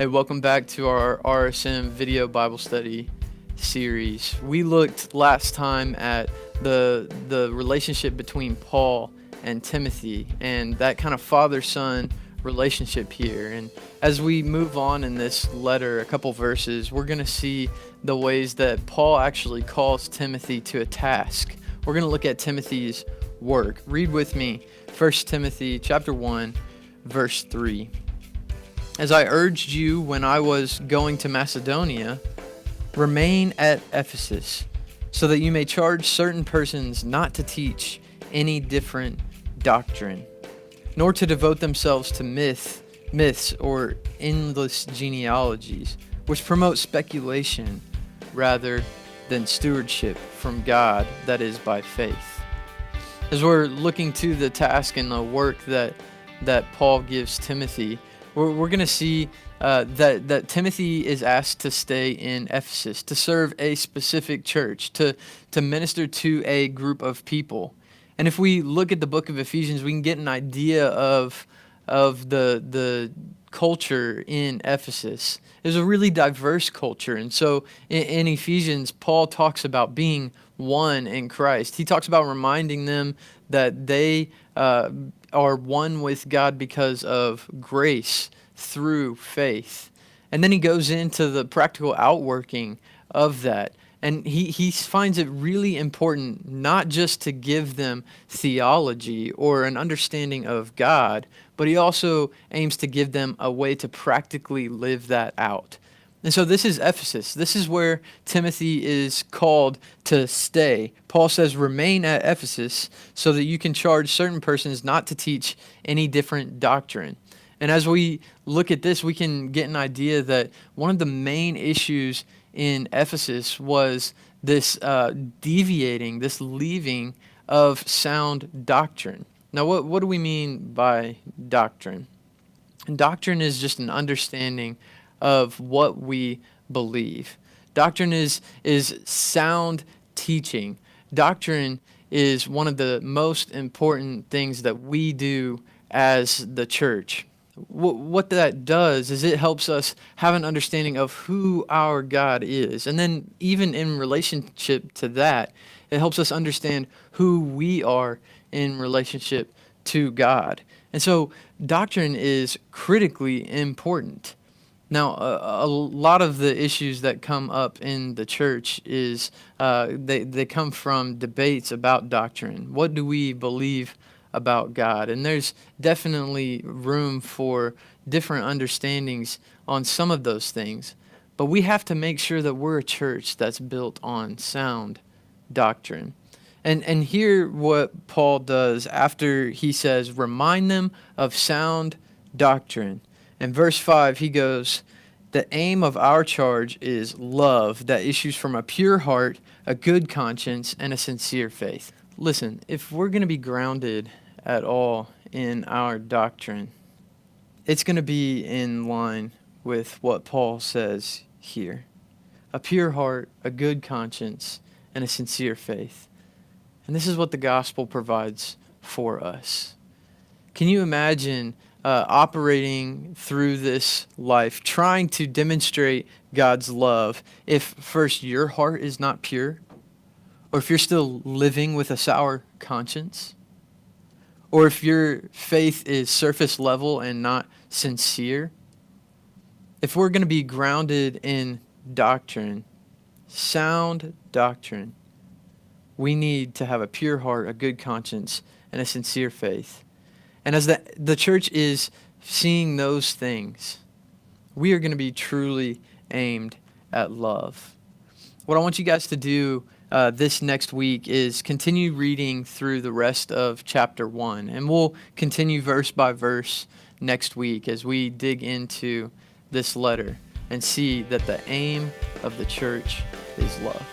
Hey, welcome back to our RSM video Bible study series. We looked last time at the relationship between Paul and Timothy and that kind of father-son relationship here. And as we move on in this letter, a couple verses, we're going to see the ways that Paul actually calls Timothy to a task. We're going to look at Timothy's work. Read with me 1 Timothy chapter 1, verse 3. As I urged you when I was going to Macedonia, remain at Ephesus, so that you may charge certain persons not to teach any different doctrine, nor to devote themselves to myths or endless genealogies, which promote speculation rather than stewardship from God that is by faith. As we're looking to the task and the work that Paul gives Timothy, we're going to see that Timothy is asked to stay in Ephesus, to serve a specific church, to minister to a group of people. And if we look at the book of Ephesians, we can get an idea of the culture in Ephesus. There's a really diverse culture. And so in Ephesians, Paul talks about being one in Christ. He talks about reminding them that they are one with God because of grace through faith. And then he goes into the practical outworking of that. And he finds it really important not just to give them theology or an understanding of God, but he also aims to give them a way to practically live that out. And so this is Ephesus. This is where Timothy is called to stay. Paul says, remain at Ephesus so that you can charge certain persons not to teach any different doctrine. And as we look at this, we can get an idea that one of the main issues in Ephesus was this deviating, this leaving of sound doctrine. Now, what do we mean by doctrine? And doctrine is just an understanding of what we believe. Doctrine is sound teaching. Doctrine is one of the most important things that we do as the church. What that does is it helps us have an understanding of who our God is. And then even in relationship to that, it helps us understand who we are in relationship to God. And so doctrine is critically important. Now, a lot of the issues that come up in the church is they come from debates about doctrine. What do we believe about God? And there's definitely room for different understandings on some of those things. But we have to make sure that we're a church that's built on sound doctrine. And hear what Paul does after he says, remind them of sound doctrine. In verse 5, he goes, the aim of our charge is love that issues from a pure heart, a good conscience, and a sincere faith. Listen, if we're going to be grounded at all in our doctrine, it's going to be in line with what Paul says here. A pure heart, a good conscience, and a sincere faith. And this is what the gospel provides for us. Can you imagine operating through this life, trying to demonstrate God's love, if first your heart is not pure, or if you're still living with a sour conscience, or if your faith is surface level and not sincere? If we're going to be grounded in doctrine, sound doctrine, we need to have a pure heart, a good conscience, and a sincere faith. And as the church is seeing those things, we are going to be truly aimed at love. What I want you guys to do this next week is continue reading through the rest of chapter 1. And we'll continue verse by verse next week as we dig into this letter and see that the aim of the church is love.